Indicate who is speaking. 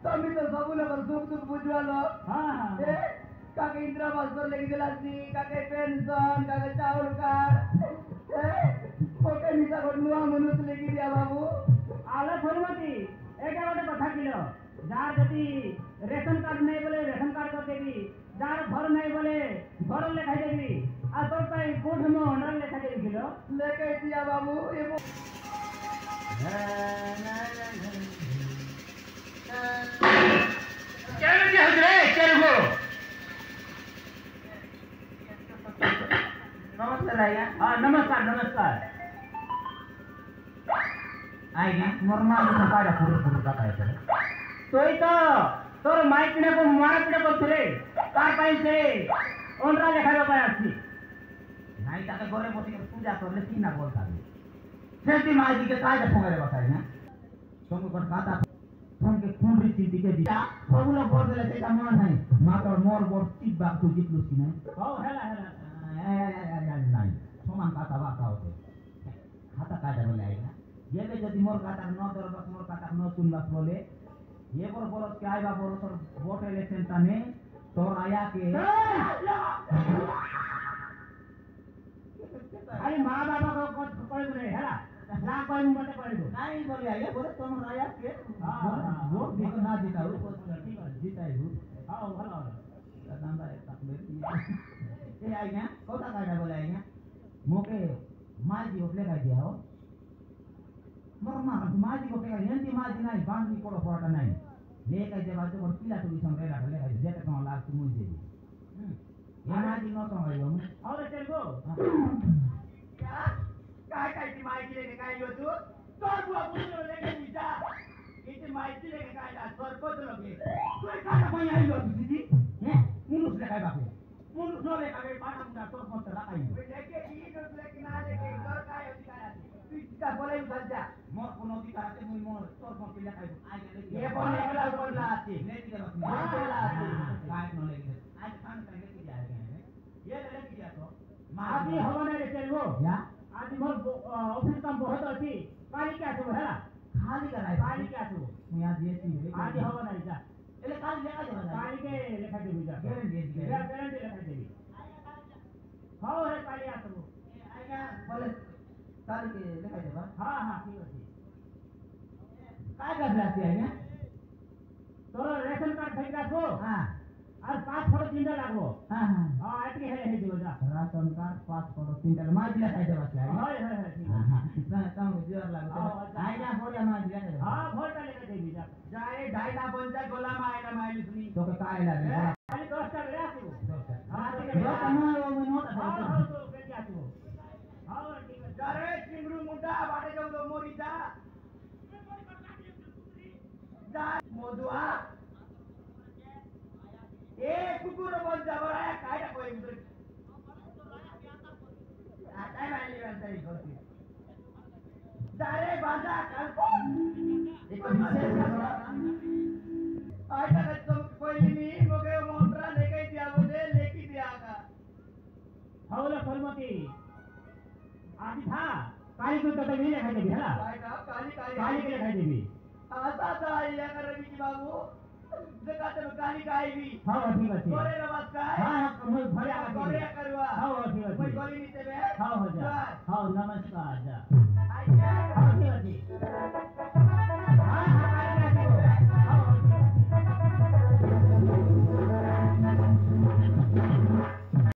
Speaker 1: तुम्ही तो सबू लोग सुख दुख बुझवालो
Speaker 2: हाँ
Speaker 1: ए काके इंदिरा आवास पर लेके दिलासी काके पेंशन काके चावल कार्ड ए ओके निसा नुआ मनुष्य लेके दिया बाबू
Speaker 2: आलो फलमती एटा गोटे कथा किलो जार जति रेशन कार्ड नहीं बोले रेशन कार्ड कर देबी जार घर नहीं बोले घर लेखा देबी आ तोर पाई कोठ में अंडर लेखा देबी किलो
Speaker 1: लेके दिया बाबू ये
Speaker 2: चलो जी हजरे चलो
Speaker 1: नमस्कार आया
Speaker 2: हाँ नमस्कार नमस्कार
Speaker 1: आएगा नॉर्मल तो पाड़ा पूरे पूरे का है
Speaker 2: तो ही तो तोर माइक ने को मारा पिड़ा करथले तार पाई से ओनरा लेखाइबा पाई आछि
Speaker 1: नहीं ताके घरे बसी पूजा करले की ना बोलता सेती माई जी के काज फोंगरे बताई ना तुम को खाता तुम के खून री चिंती के दिया सबुलो बोल देले सेटा मन है मात्र मोर बोर चिप बाक तू जितलु सी नहीं
Speaker 2: हो हेला हेला
Speaker 1: नहीं समान खाता बाका होते खाता काज बोले आएगा ये ले यदि मोर खाता न दरबस मोर खाता न सुनबस बोले ये बोर बोरस के आइबा बोरस वोट इलेक्शन तने तोर आया के
Speaker 2: अरे माँ बाबा को कोई नहीं हेला ना कोई मते पड़ेगो
Speaker 1: नहीं बोले आइए बोले तुम आया के वोट देखो ना जीता हो जीता है
Speaker 2: हां भलो
Speaker 1: नंबर एक तक ले ये आइया कोता काटा बोले आइया मोके माजी ओपले का दिया हो मरमा माजी को के यंती माजी नहीं बांधी कोड़ो फोटा नहीं लेके जब आज को पिला तो बिसम रेला ले जेते को लाग तू मुझे ये माजी न तो आयो
Speaker 2: और चल गो
Speaker 1: क्या काय काय ती माजी लेके काय यो तू तोर बुआ बुलो लेके बिजा इते माजी लेके काय ला तोर को तो लगे तू का कोई आयो दीदी हैं मुनुस ले काय बापे मुनुस न लेके आवे पाटा मुंडा तोर मत रखाई लेके की न लेके ना लेके तोर काय अधिकार है तू इसका बोले उधर जा मोर कोनो अधिकार है मुई मोर तोर को पिला काय आगे लेके ये बोले एकला बोलला आती लेके जा बस मोर बोलला आती काय न लेके आज खान का लेके जाएगा ये लेके जा तो
Speaker 2: आदि हवने रे चल गो
Speaker 1: या
Speaker 2: आदि मोर ऑफिस काम बहुत अछि काली क्या छो हेला
Speaker 1: खाली कराई
Speaker 2: काली क्या छो
Speaker 1: मैं आज ये सी
Speaker 2: आदि हवने जा
Speaker 1: एले काली लेका जा
Speaker 2: काली के लेखा देबी जा
Speaker 1: गारंटी दे
Speaker 2: गारंटी लेखा देबी हां रे काली आ तो
Speaker 1: आएगा बोले काली के लेका देबा
Speaker 2: हां हां ठीक अछि
Speaker 1: काय करला ती आएगा
Speaker 2: तोर रेशन कार्ड થઈ રાખો
Speaker 1: हां
Speaker 2: আর 5 ফটো তিনটা লাগবো
Speaker 1: हां हां
Speaker 2: हां এটকে হেলে হে দিও যা
Speaker 1: राशन कार्ड पासपोर्ट तीन माजी लेका देबा ती आएगा
Speaker 2: हाय हाय ठीक
Speaker 1: हां हां इतना काम जोर लागो आएगा बोले माजी लेका
Speaker 2: हां भोटा लेके देबी जा
Speaker 1: जाए ढाईला पंचायत गोला में आएगा माइल सुनी तो काय लागे
Speaker 2: खाली 10 टा रे आसू हां ठीक
Speaker 1: जो
Speaker 2: है
Speaker 1: कमाल वो में नोट
Speaker 2: हां
Speaker 1: है
Speaker 2: हां तो के क्या तू हां ठीक है
Speaker 1: जा रे चिंगरू मुंडा बाटे जाऊ तो मोरी जा जा मोदुआ ए कुकुर बोल जा बराया कायटा कोई उधर आता माइल बनताई होती जा रे बाजा कल को एक विशेष आटा का तुम कोई नहीं मोगे मोटरा लेके दिया बोले लेके दिया का
Speaker 2: हावला फलमती आदि था काली को तो भी लेखा देबी हेला काली के लेखा देबी
Speaker 1: आता था ये कर रही बाबू देखा तो काली काई भी
Speaker 2: हां ठीक अछि
Speaker 1: गोरे नमस्कार
Speaker 2: हां मैं भरे आ
Speaker 1: गोरे करवा
Speaker 2: हां ठीक अछि
Speaker 1: कोई गोली नहीं देबे
Speaker 2: हां हो जा हां नमस्कार जा
Speaker 1: आइए
Speaker 2: हां ठीक अछि